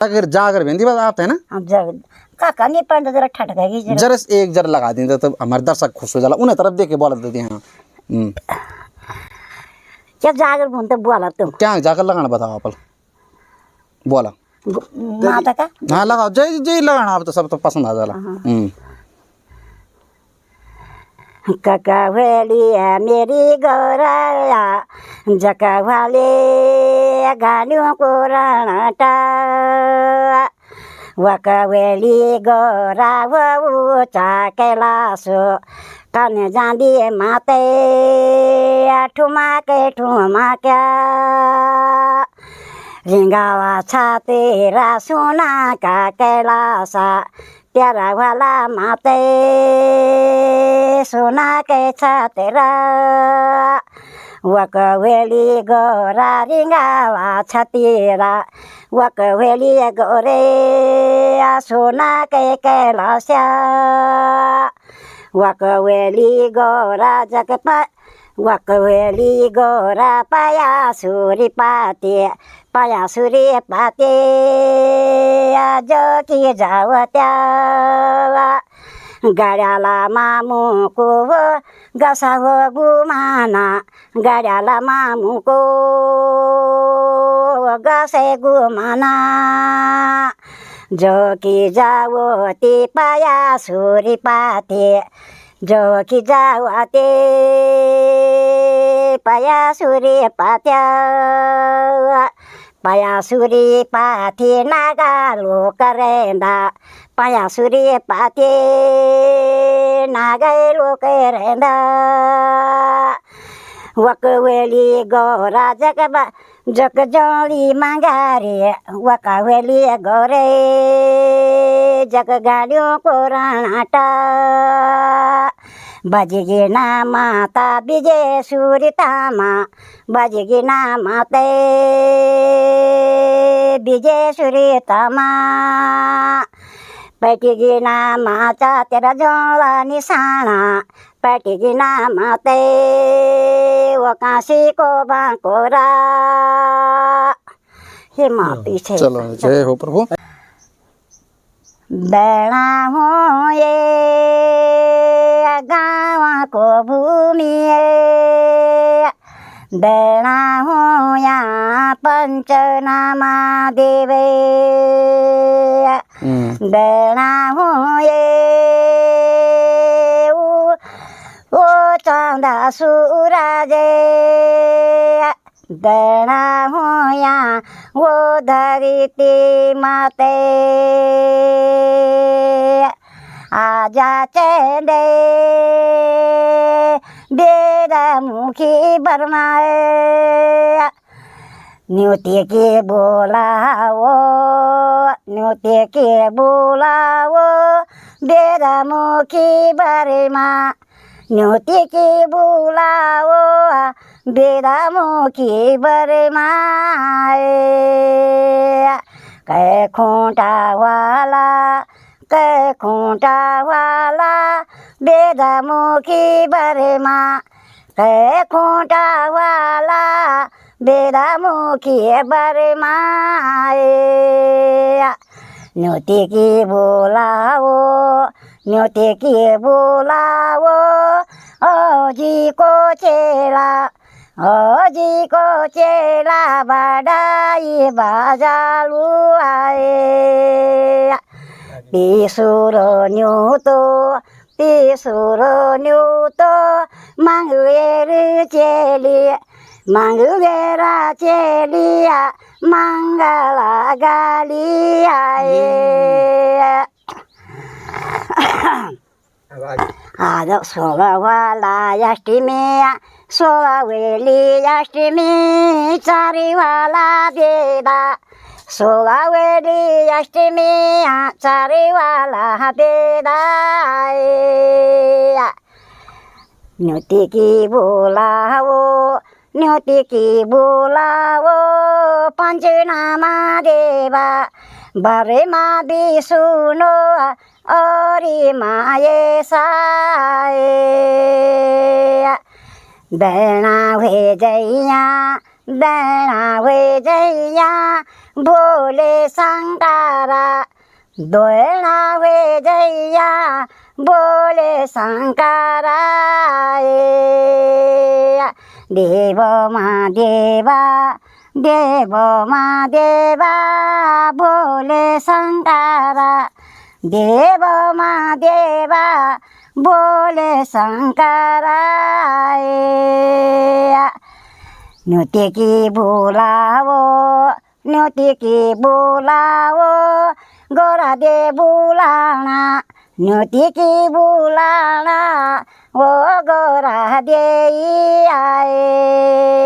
अगर जागर भेंदी बात आप है ना हम जग काका नहीं पर जरा ठटकाएगी जरा जरा एक जरा लगा दें तो हमारे दर्शक खुश हो जाला उन्हें तरफ देख के बोला देते हैं क्या जागर बोलते बोला तुम क्या जाकर लगाना बताओ आप बोला माता का हाँ लगाओ जय जय लगाना आप तो सब तो पसंद आ जाला काका वेलिया मेरी गौराया जका वाले गालियों को राणाटा वका वेली गौरा वो कैलासो कन जाँदी माते ठुमा क्या रिंगावा छ तेरा सोना का कैलासा प्यारा वाला माते सोना के छ तेरा वकवेली गोरा रिंगावा छ तेरा वकवेली गोरे सोना के कैलासा वकवेली गोरा जगपा वकवेली गोरा पायासुरी पाते जो कि जाव त्या गाड्याला मामुको गसाव गुमाना गाड्याला मामुको गसे गुमाना जो कि जावो ती पायासुरी पाते जो कि जावते पायासुरी पात्या पायासुरी पाथे नागालो करेंदा पायासुरी पाथे नागैलो करेंदा वकवेली गौरा जग जोड़ी मांगारे वकवेली गौरे जग गाड़ियों को राणाटा बजगी ना माता विजय सूरितामा बजगी ना माते विजय सूरितामा पैटिगी ना माता तेरा जोला निशाना पैटिगी ना माते वो काशी को बांकोरा हे माती छे चलो जय हो प्रभु बेड़ा हो ये गाँव को भूमि बेड़ा हो यहाँ पंचनामा देवे बेड़ा हो ये ओ चंदा सूरजे बेड़ा हो यहाँ वो धरती माते आजा चंदे बेदा मुखी बरमाए न्योते के बोलाओ न्योते के बोलाओ बेदा मुखी बरमा न्योते के बोलाओ बेदा मुखी बरमाए कै खूंटा वाला कै खूंटा वाला बेदा मुखी बरमा कै खूंटा वाला बेदा मुखी बरमाए न्योते की बोलाओ न्योते की बोलाओ ओ जी को चेला बड़ाई बाजालू आए पिसुरो न्यूतो मांगवेर चेलिया मंगला गाली आए आज सोलवाला अष्टमी सोलावेली अष्टमी चारीवाला बेदा सोलावेली अष्टमी चारीवाला बेदा न्योते की बोलाओ पंचनामा देवा बारे माँ भी सुनो और माये साए बेना हुए जैया भोले शंकरा दोलना वे जैया बोले शंकरा देव महादेवा देव महादेवा भोले शंकरा देव महादेवा बोले शंकरा न्योते की बुलाओ न्योते की बुलाओ गोरा दे बुलाना न्योते की बुलाना वो गोरा दे आए।